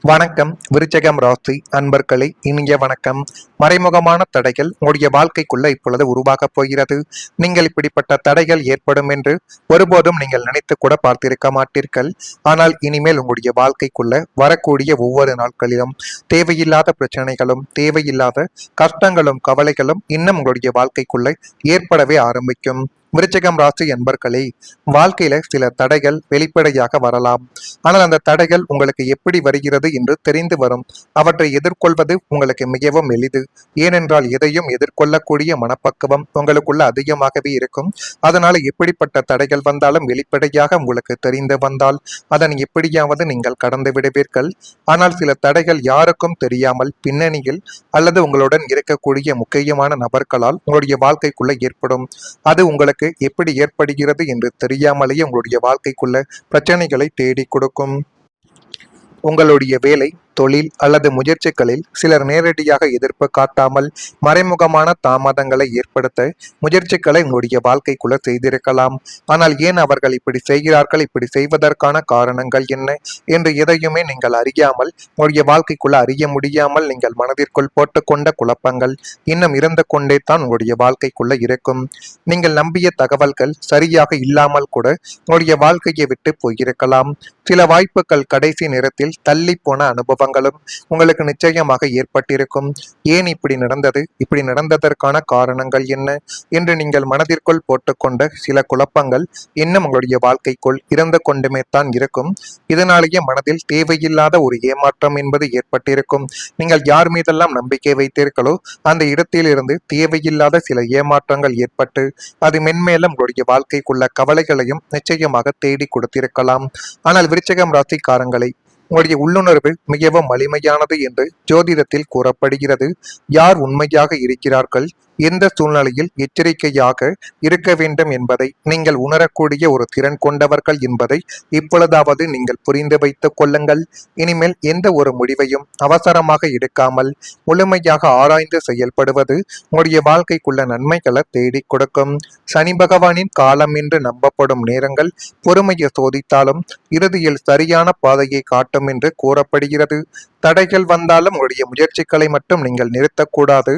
வணக்கம் விருச்சகம் ராசி அன்பர்களே, இனிய வணக்கம். மறைமுகமான தடைகள் உங்களுடைய வாழ்க்கைக்குள்ள இப்பொழுது உருவாகப் போகிறது. நீங்கள் இப்படிப்பட்ட தடைகள் ஏற்படும் என்று ஒருபோதும் நீங்கள் நினைத்து கூட பார்த்திருக்க மாட்டீர்கள். ஆனால் இனிமேல் உங்களுடைய வாழ்க்கைக்குள்ள வரக்கூடிய ஒவ்வொரு நாட்களிலும் தேவையில்லாத பிரச்சனைகளும் தேவையில்லாத கஷ்டங்களும் கவலைகளும் இன்னும் உங்களுடைய வாழ்க்கைக்குள்ள ஏற்படவே ஆரம்பிக்கும். விருச்சிகம் ராசி என்பர்களே, வாழ்க்கையில சில தடைகள் வெளிப்படையாக வரலாம். ஆனால் அந்த தடைகள் உங்களுக்கு எப்படி வருகிறது என்று தெரிந்து வரும். அவற்றை எதிர்கொள்வது உங்களுக்கு மிகவும் எளிது. ஏனென்றால் எதையும் எதிர்கொள்ளக்கூடிய மனப்பக்குவம் உங்களுக்குள்ள அதிகமாகவே இருக்கும். அதனால எப்படிப்பட்ட தடைகள் வந்தாலும் வெளிப்படையாக உங்களுக்கு தெரிந்து வந்தால் அதனை எப்படியாவது நீங்கள் கடந்து விடுவீர்கள். ஆனால் சில தடைகள் யாருக்கும் தெரியாமல் பின்னணியில் அல்லது உங்களுடன் இருக்கக்கூடிய முக்கியமான நபர்களால் உங்களுடைய வாழ்க்கைக்குள்ள ஏற்படும். அது உங்களுக்கு எப்படி ஏற்படுகிறது என்று தெரியாமலேயே உங்களுடைய வாழ்க்கைக்குள்ள பிரச்சனைகளை தேடி கொடுக்கும். உங்களுடைய வேலை, தொழில் அல்லது முயற்சிகளில் சிலர் நேரடியாக எதிர்ப்பு காட்டாமல் மறைமுகமான தாமதங்களை ஏற்படுத்த முயற்சிகளை உங்களுடைய வாழ்க்கைக்குள்ள செய்திருக்கலாம். ஆனால் ஏன் அவர்கள் இப்படி செய்கிறார்கள், இப்படி செய்வதற்கான காரணங்கள் என்ன என்று எதையுமே நீங்கள் அறியாமல் உங்களுடைய வாழ்க்கைக்குள்ள அறிய முடியாமல் நீங்கள் மனதிற்குள் போட்டுக்கொண்ட குழப்பங்கள் இன்னும் இருந்து கொண்டே தான் உங்களுடைய வாழ்க்கைக்குள்ள இருக்கும். நீங்கள் நம்பிய தகவல்கள் சரியாக இல்லாமல் கூட உங்களுடைய வாழ்க்கையை விட்டு போயிருக்கலாம். சில வாய்ப்புகள் கடைசி நேரத்தில் தள்ளி போன அனுபவங்களும் உங்களுக்கு நிச்சயமாக ஏற்பட்டிருக்கும். ஏன் இப்படி நடந்தது, இப்படி நடந்ததற்கான காரணங்கள் என்ன என்று நீங்கள் மனதிற்குள் போட்டுக்கொண்ட சில குழப்பங்கள் இன்னும் உங்களுடைய வாழ்க்கைக்குள் இறந்து கொண்டுமே தான் இருக்கும். இதனாலேயே மனதில் தேவையில்லாத ஒரு ஏமாற்றம் என்பது ஏற்பட்டிருக்கும். நீங்கள் யார் மீதெல்லாம் நம்பிக்கை வைத்தீர்களோ அந்த இடத்திலிருந்து தேவையில்லாத சில ஏமாற்றங்கள் ஏற்பட்டு அது மென்மேலும் உங்களுடைய வாழ்க்கைக்குள்ள கவலைகளையும் நிச்சயமாக தேடி கொடுத்திருக்கலாம். ஆனால் விருச்சிகம் ராசிக்காரங்களை, உங்களுடைய உள்ளுணர்வு மிகவும் வலிமையானது என்று ஜோதிடத்தில் கூறப்படுகிறது. யார் உண்மையாக இருக்கிறார்கள், எந்த சூழ்நிலையில் எச்சரிக்கையாக இருக்க வேண்டும் என்பதை நீங்கள் உணரக்கூடிய ஒரு திறன் கொண்டவர்கள் என்பதை இப்பொழுதாவது நீங்கள் புரிந்து வைத்துக் கொள்ளுங்கள். இனிமேல் எந்த ஒரு முடிவையும் அவசரமாக எடுக்காமல் முழுமையாக ஆராய்ந்து செயல்படுவது உங்களுடைய வாழ்க்கைக்குள்ள நன்மைகளை தேடி கொடுக்கும். சனி பகவானின் காலம் என்று நம்பப்படும் நேரங்கள் பொறுமையை சோதித்தாலும் இறுதியில் சரியான பாதையை காட்டும் என்று கூறப்படுகிறது. தடைகள் வந்தாலும் உங்களுடைய முயற்சிகளை மட்டும் நீங்கள் நிறுத்தக்கூடாது.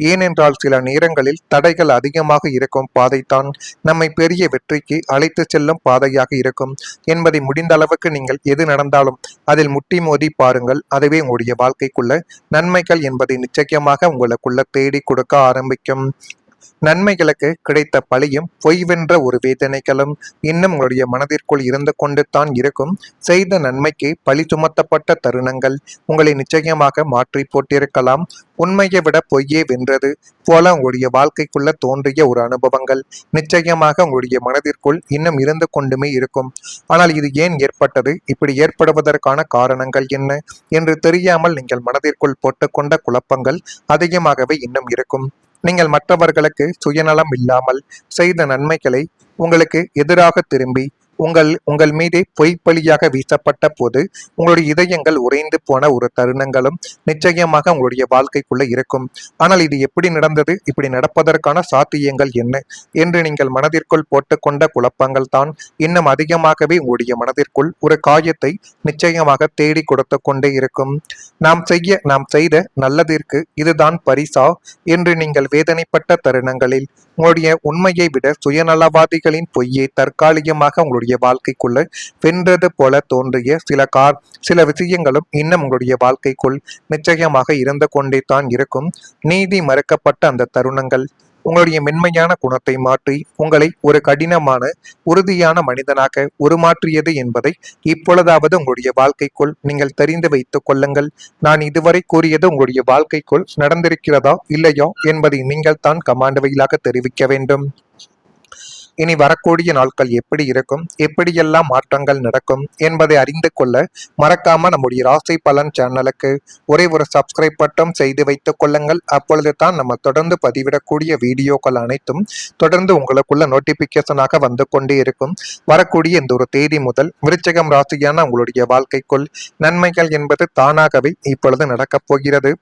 ஏனென்றால் சில நேரங்களில் தடைகள் அதிகமாக இருக்கும் பாதைத்தான் நம்மை பெரிய வெற்றிக்கு அழைத்து செல்லும் பாதையாக இருக்கும் என்பதை முடிந்த அளவுக்கு நீங்கள் எது நடந்தாலும் அதில் முட்டி மோதி பாருங்கள். அதுவே உங்களுடைய வாழ்க்கைக்குள்ள நன்மைகள் என்பதை நிச்சயமாக உங்களுக்குள்ள தேடி கொடுக்க ஆரம்பிக்கும். நன்மைகளுக்கு கிடைத்த பழியும் பொய் வென்ற ஒரு வேதனைகளும் இன்னும் உங்களுடைய மனதிற்குள் இருந்து கொண்டு தான் இருக்கும். செய்த நன்மைக்கு பழி சுமத்தப்பட்ட தருணங்கள் உங்களை நிச்சயமாக மாற்றி போட்டிருக்கலாம். உண்மையை விட பொய்யே வென்றது போல உங்களுடைய வாழ்க்கைக்குள்ள தோன்றிய ஒரு அனுபவங்கள் நிச்சயமாக உங்களுடைய மனதிற்குள் இன்னும் இருந்து கொண்டுமே இருக்கும். ஆனால் இது ஏன் ஏற்பட்டது, இப்படி ஏற்படுவதற்கான காரணங்கள் என்ன என்று தெரியாமல் நீங்கள் மனதிற்குள் போட்டுக்கொண்ட குழப்பங்கள் அதிகமாகவே இன்னும் இருக்கும். நீங்கள் மற்றவர்களுக்கு சுயநலம் இல்லாமல் செய்த நன்மைகளை உங்களுக்கு எதிராக திரும்பி உங்கள் மீதே பொய்ப்பழியாக வீசப்பட்ட போது உங்களுடைய இதயங்கள் உறைந்து போன ஒரு தருணங்களும் நிச்சயமாக உங்களுடைய வாழ்க்கைக்குள்ள இருக்கும். ஆனால் இது எப்படி நடந்தது, இப்படி நடப்பதற்கான சாத்தியங்கள் என்ன என்று நீங்கள் மனதிற்குள் போட்டுக்கொண்ட குழப்பங்கள் தான் இன்னும் அதிகமாகவே உங்களுடைய மனதிற்குள் ஒரு காயத்தை நிச்சயமாக தேடி கொடுத்து கொண்டே இருக்கும். நாம் செய்த நல்லதிற்கு இதுதான் பரிசா என்று நீங்கள் வேதனைப்பட்ட தருணங்களில் உங்களுடைய உண்மையை விட சுயநலவாதிகளின் பொய்யை தற்காலிகமாக உங்களுடைய வாழ்க்கைக்குள்ள வென்றது போல தோன்றிய சில விஷயங்களும் இன்னும் உங்களுடைய வாழ்க்கைக்குள் நிச்சயமாக இருந்து கொண்டே தான் இருக்கும். நீதி மறுக்கப்பட்ட அந்த தருணங்கள் உங்களுடைய மென்மையான குணத்தை மாற்றி உங்களை ஒரு கடினமான உறுதியான மனிதனாக உருமாற்றியது என்பதை இப்பொழுதாவது உங்களுடைய வாழ்க்கைக்குள் நீங்கள் தெரிந்து வைத்துக் கொள்ளுங்கள். நான் இதுவரை கூறியது உங்களுடைய வாழ்க்கைக்குள் நடந்திருக்கிறதா இல்லையா என்பதை நீங்கள் தான் கமாண்ட் வாயிலாக தெரிவிக்க வேண்டும். இனி வரக்கூடிய நாட்கள் எப்படி இருக்கும், எப்படியெல்லாம் மாற்றங்கள் நடக்கும் என்பதை அறிந்து கொள்ள மறக்காம நம்முடைய ராசி பலன் சேனலுக்கு ஒரே ஒரு சப்ஸ்கிரைப் மட்டும் செய்து வைத்துக் கொள்ளுங்கள். அப்பொழுது தான் நம்ம தொடர்ந்து பதிவிடக்கூடிய வீடியோக்கள் அனைத்தும் தொடர்ந்து உங்களுக்குள்ள நோட்டிபிகேஷனாக வந்து கொண்டே இருக்கும். வரக்கூடிய இந்த ஒரு தேதி முதல் விருச்சிகம் ராசியான உங்களுடைய வாழ்க்கைக்குள் நன்மைகள் என்பது தானாகவே இப்பொழுது நடக்கப் போகிறது.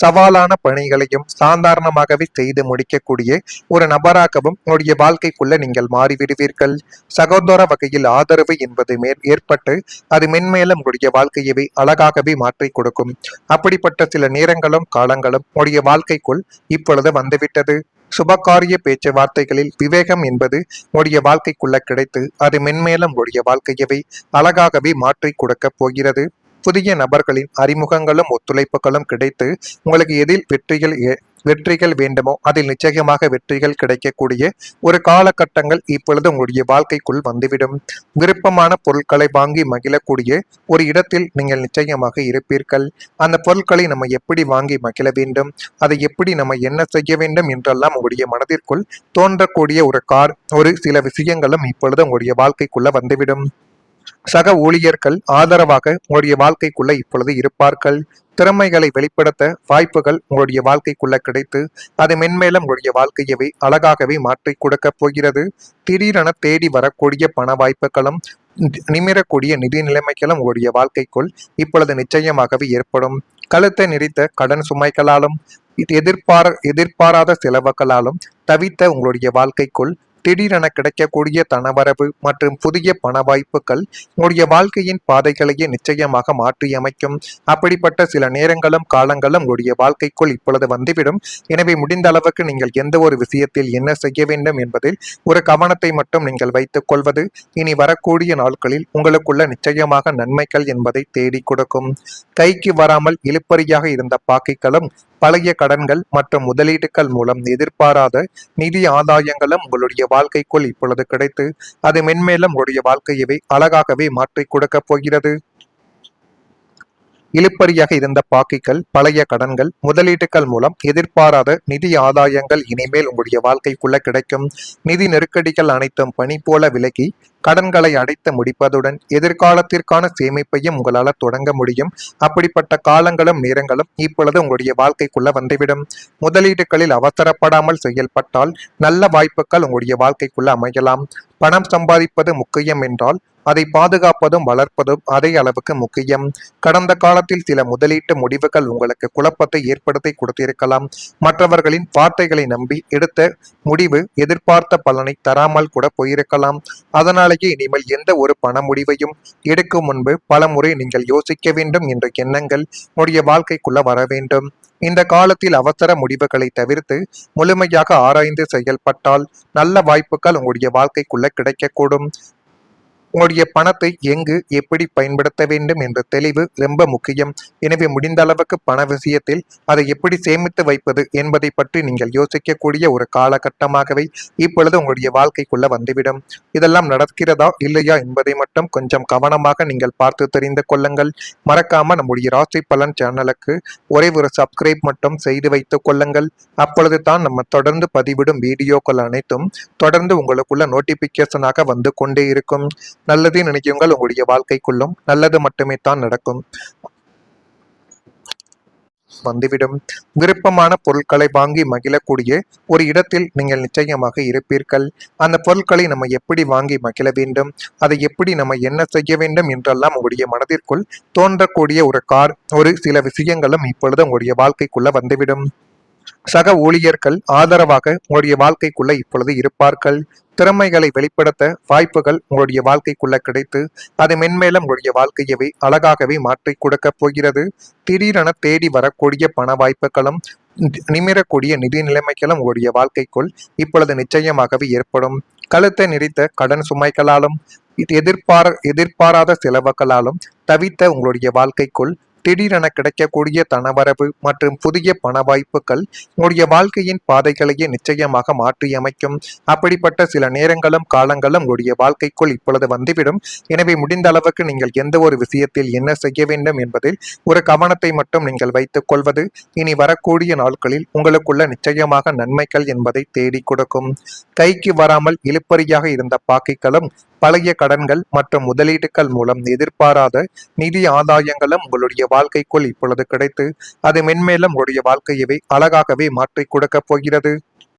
சவாலான பணிகளையும் சாதாரணமாகவே செய்து முடிக்கக்கூடிய ஒரு நபராகவும் உங்களுடைய வாழ்க்கைக்குள்ள நீங்கள் நீங்கள் மாறிவிடுவீர்கள். சகோதர வகையில் ஆதரவு என்பது ஏற்பட்டு அது மென்மேலும் உங்களுடைய வாழ்க்கையவே அழகாகவே மாற்றி கொடுக்கும். அப்படிப்பட்ட சில நேரங்களும் காலங்களும் உங்களுடைய வாழ்க்கைக்குள் இப்பொழுது வந்துவிட்டது. சுபகாரிய பேச்சுவார்த்தைகளில் விவேகம் என்பது உங்களுடைய வாழ்க்கைக்குள்ள கிடைத்து அது மென்மேலும் உங்களுடைய வாழ்க்கையவை அழகாகவே மாற்றி கொடுக்க போகிறது. புதிய நபர்களின் அறிமுகங்களும் ஒத்துழைப்புகளும் கிடைத்து உங்களுக்கு எதில் வெற்றிகள் வேண்டுமோ அதில் நிச்சயமாக வெற்றிகள் கிடைக்கக்கூடிய ஒரு காலகட்டங்கள் இப்பொழுது உங்களுடைய வாழ்க்கைக்குள் வந்துவிடும். விருப்பமான பொருட்களை வாங்கி மகிழக்கூடிய ஒரு இடத்தில் நீங்கள் நிச்சயமாக இருப்பீர்கள். அந்த பொருட்களை நம்ம எப்படி வாங்கி மகிழ வேண்டும், அதை எப்படி நம்ம என்ன செய்ய வேண்டும் என்றெல்லாம் உங்களுடைய மனதிற்குள் தோன்றக்கூடிய ஒரு சில விஷயங்களும் இப்பொழுது உங்களுடைய வாழ்க்கைக்குள்ள வந்துவிடும். சக ஊழியர்கள் ஆதரவாக உங்களுடைய வாழ்க்கைக்குள்ள இப்பொழுது இருப்பார்கள். திறமைகளை வெளிப்படுத்த வாய்ப்புகள் உங்களுடைய வாழ்க்கைக்குள்ள கிடைத்து அது மென்மேலும் உங்களுடைய வாழ்க்கையவே அழகாகவே மாற்றி கொடுக்க போகிறது. திடீரென தேடி வரக்கூடிய பண வாய்ப்புகளும் நிமிரக்கூடிய நிதி நிலைமைகளும் உங்களுடைய வாழ்க்கைக்குள் இப்பொழுது நிச்சயமாகவே ஏற்படும். கழுத்தை நெரித்த கடன் சுமைகளாலும் எதிர்பாராத செலவுகளாலும் தவித்த உங்களுடைய வாழ்க்கைக்குள் திடீரென கிடைக்கக்கூடிய தனவரவு மற்றும் புதிய பண வாய்ப்புகள் உங்களுடைய வாழ்க்கையின் பாதைகளையே நிச்சயமாக மாற்றி அமைக்கும். அப்படிப்பட்ட சில நேரங்களும் காலங்களும் உங்களுடைய வாழ்க்கைக்குள் இப்பொழுது வந்துவிடும். எனவே முடிந்த அளவுக்கு நீங்கள் எந்த ஒரு விஷயத்தில் என்ன செய்ய வேண்டும் என்பதில் ஒரு கவனத்தை மட்டும் நீங்கள் வைத்துக் கொள்வது இனி வரக்கூடிய நாட்களில் உங்களுக்குள்ள நிச்சயமாக நன்மைகள் என்பதை தேடி கொடுக்கும். கைக்கு வராமல் இழுப்பறியாக இருந்த பாக்கிகளும் பழைய கடன்கள் மற்றும் முதலீடுகள் மூலம் எதிர்பாராத நிதி ஆதாயங்களும் உங்களுடைய வாழ்க்கைக்குள் இப்பொழுது கிடைத்து அது மென்மேலும் உங்களுடைய வாழ்க்கையவே அழகாகவே மாற்றி கொடுக்க போகிறது. இழுப்பறியாக இருந்த பாக்கிகள் பழைய கடன்கள் முதலீட்டுகள் மூலம் எதிர்பாராத நிதி ஆதாயங்கள் இனிமேல் உங்களுடைய வாழ்க்கைக்குள்ள கிடைக்கும். நிதி நெருக்கடிகள் அனைத்தும் பனி போல விலகி கடன்களை அடைத்து முடிப்பதுடன் எதிர்காலத்திற்கான சேமிப்பையும் உங்களால் தொடங்க முடியும். அப்படிப்பட்ட காலங்களும் நேரங்களும் இப்பொழுது உங்களுடைய வாழ்க்கைக்குள்ள வந்துவிடும். முதலீடுகளில் அவசரப்படாமல் செயல்பட்டால் நல்ல வாய்ப்புகள் உங்களுடைய வாழ்க்கைக்குள்ள அமையலாம். பணம் சம்பாதிப்பது முக்கியம் என்றால் அதை பாதுகாப்பதும் வளர்ப்பதும் அதே அளவுக்கு முக்கியம். கடந்த காலத்தில் சில முதலீட்டு முடிவுகள் உங்களுக்கு குழப்பத்தை ஏற்படுத்தி கொடுத்திருக்கலாம். மற்றவர்களின் வார்த்தைகளை நம்பி எடுத்த முடிவு எதிர்பார்த்த பலனை தராமல் கூட போயிருக்கலாம். அதனாலேயே இனிமேல் எந்த ஒரு பண முடிவையும் எடுக்கும் முன்பு பல முறை நீங்கள் யோசிக்க வேண்டும் என்ற எண்ணங்கள் உங்களுடைய வாழ்க்கைக்குள்ள வர வேண்டும். இந்த காலத்தில் அவசர முடிவுகளை தவிர்த்து முழுமையாக ஆராய்ந்து செயல்பட்டால் நல்ல வாய்ப்புகள் உங்களுடைய வாழ்க்கைக்குள்ள கிடைக்கக்கூடும். உங்களுடைய பணத்தை எங்கு எப்படி பயன்படுத்த வேண்டும் என்ற தெளிவு ரொம்ப முக்கியம். எனவே முடிந்த அளவுக்கு பண விஷயத்தில் அதை எப்படி சேமித்து வைப்பது என்பதை பற்றி நீங்கள் யோசிக்கக்கூடிய ஒரு காலகட்டமாகவே இப்பொழுது உங்களுடைய வாழ்க்கைக்குள்ள வந்துவிடும். இதெல்லாம் நடக்கிறதா இல்லையா என்பதை மட்டும் கொஞ்சம் கவனமாக நீங்கள் பார்த்து தெரிந்து கொள்ளுங்கள். மறக்காம நம்முடைய ராசி பலன் சேனலுக்கு ஒரே ஒரு சப்ஸ்கிரைப் மட்டும் செய்து வைத்துக் கொள்ளுங்கள். அப்பொழுது தான் நம்ம தொடர்ந்து பதிவிடும் வீடியோக்கள் அனைத்தும் தொடர்ந்து உங்களுக்குள்ள நோட்டிபிகேஷனாக வந்து கொண்டே இருக்கும். நல்லதே நினைக்குங்கள், உங்களுடைய வாழ்க்கைக்குள்ளும் நல்லது மட்டுமே தான் நடக்கும் வந்துவிடும். விருப்பமான பொருட்களை வாங்கி மகிழக்கூடிய ஒரு இடத்தில் நீங்கள் நிச்சயமாக இருப்பீர்கள். அந்த பொருட்களை நம்ம எப்படி வாங்கி மகிழ வேண்டும், அதை எப்படி நம்ம என்ன செய்ய வேண்டும் என்றெல்லாம் உங்களுடைய மனதிற்குள் தோன்றக்கூடிய ஒரு சில விஷயங்களும் இப்பொழுது உங்களுடைய வாழ்க்கைக்குள்ள வந்துவிடும். சக ஊழியர்கள் ஆதரவாக உங்களுடைய வாழ்க்கைக்குள்ள இப்பொழுது இருப்பார்கள். திறமைகளை வெளிப்படுத்த வாய்ப்புகள் உங்களுடைய வாழ்க்கைக்குள்ள கிடைத்து அது மென்மேலும் உங்களுடைய வாழ்க்கையவே அழகாகவே மாற்றி கொடுக்க போகிறது. திடீரென தேடி வரக்கூடிய பண வாய்ப்புகளும் நிமிரக்கூடிய நிதி நிலைமைகளும் உங்களுடைய வாழ்க்கைக்குள் இப்பொழுது நிச்சயமாகவே ஏற்படும். கழுத்தை நெரித்த கடன் சுமைகளாலும் எதிர்பாராத செலவுகளாலும் தவித்த உங்களுடைய வாழ்க்கைக்குள் திடீரென கிடைக்கக்கூடிய தனவரவு மற்றும் புதிய பண வாய்ப்புகள் உங்களுடைய வாழ்க்கையின் பாதைகளையே நிச்சயமாக மாற்றி அமைக்கும். அப்படிப்பட்ட சில நேரங்களும் காலங்களும் உங்களுடைய வாழ்க்கைக்குள் இப்பொழுது வந்துவிடும். எனவே முடிந்த அளவுக்கு நீங்கள் எந்த ஒரு விஷயத்தில் என்ன செய்ய வேண்டும் என்பதில் ஒரு கவனத்தை மட்டும் நீங்கள் வைத்துக் கொள்வது இனி வரக்கூடிய நாட்களில் உங்களுக்குள்ள நிச்சயமாக நன்மைகள் என்பதை தேடி கொடுக்கும். கைக்கு வராமல் இழுப்பறியாக இருந்த பாக்கிகளும் பழைய கடன்கள் மற்றும் முதலீடுகள் மூலம் எதிர்பாராத நிதி ஆதாயங்களும் உங்களுடைய வாழ்க்கைக்குள் இப்பொழுது கிடைத்து அது மென்மேலும் உங்களுடைய வாழ்க்கையவே அழகாகவே மாற்றி கொடுக்க போகிறது.